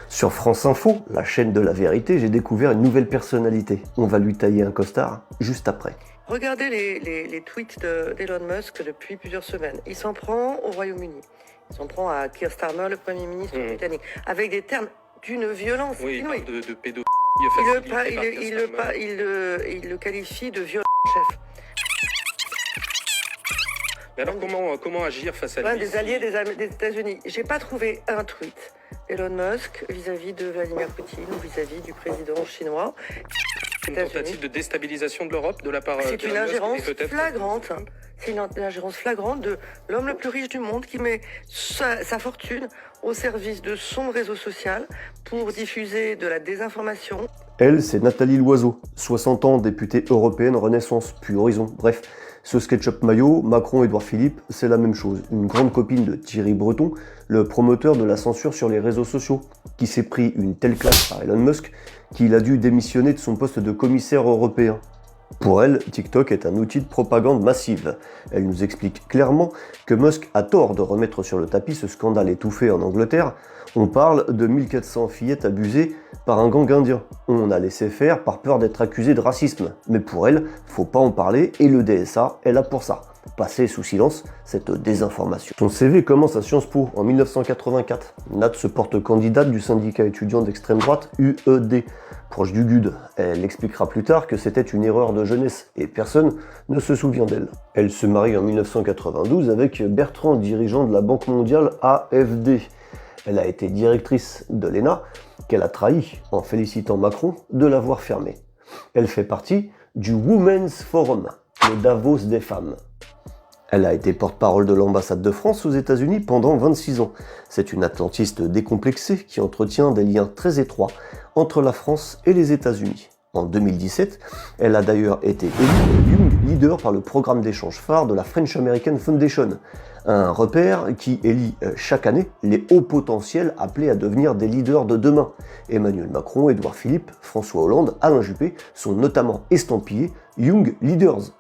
Sur France Info, la chaîne de la vérité, j'ai découvert une nouvelle personnalité. On va lui tailler un costard juste après. Regardez les tweets d'Elon Musk depuis plusieurs semaines. Il s'en prend au Royaume-Uni. Il s'en prend à Keir Starmer, le Premier ministre britannique, avec des termes d'une violence inouïe. De pédophilie. Il le qualifie de violent chef. Mais alors comment agir face à L'un lui des alliés des États-Unis. J'ai pas trouvé un tweet d'Elon Musk vis-à-vis de Vladimir Poutine ou vis-à-vis du président chinois. Une tentative de déstabilisation de l'Europe de la part C'est une ingérence flagrante. C'est une ingérence flagrante de l'homme le plus riche du monde qui met sa fortune au service de son réseau social pour diffuser de la désinformation. Elle, c'est Nathalie Loiseau, 60 ans, députée européenne Renaissance, puis Horizon. Bref, ce SketchUp maillot, Macron-Édouard Philippe, c'est la même chose. Une grande copine de Thierry Breton, le promoteur de la censure sur les réseaux sociaux, qui s'est pris une telle classe par Elon Musk qu'il a dû démissionner de son poste de commissaire européen. Pour elle, TikTok est un outil de propagande massive. Elle nous explique clairement que Musk a tort de remettre sur le tapis ce scandale étouffé en Angleterre. On parle de 1400 fillettes abusées par un gang indien. On a laissé faire par peur d'être accusé de racisme. Mais pour elle, faut pas en parler et le DSA est là pour ça. Passer sous silence cette désinformation. Son CV commence à Sciences Po en 1984. Nat se porte candidate du syndicat étudiant d'extrême droite UED, proche du GUD. Elle expliquera plus tard que c'était une erreur de jeunesse et personne ne se souvient d'elle. Elle se marie en 1992 avec Bertrand, dirigeant de la Banque mondiale AFD. Elle a été directrice de l'ENA, qu'elle a trahi en félicitant Macron de l'avoir fermée. Elle fait partie du Women's Forum, le Davos des femmes. Elle a été porte-parole de l'ambassade de France aux États-Unis pendant 26 ans. C'est une atlantiste décomplexée qui entretient des liens très étroits entre la France et les États-Unis. En 2017, elle a d'ailleurs été élue Young Leader par le programme d'échange phare de la French American Foundation, un repère qui élit chaque année les hauts potentiels appelés à devenir des leaders de demain. Emmanuel Macron, Édouard Philippe, François Hollande, Alain Juppé sont notamment estampillés Young Leaders.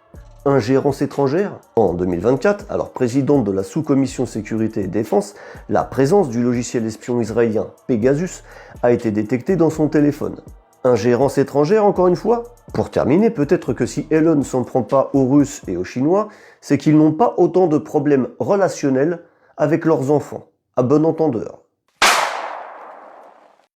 Ingérence étrangère. En 2024, alors présidente de la sous-commission sécurité et défense, la présence du logiciel espion israélien Pegasus a été détectée dans son téléphone. Ingérence étrangère encore une fois? Pour terminer, peut-être que si Elon ne s'en prend pas aux Russes et aux Chinois, c'est qu'ils n'ont pas autant de problèmes relationnels avec leurs enfants. À bon entendeur.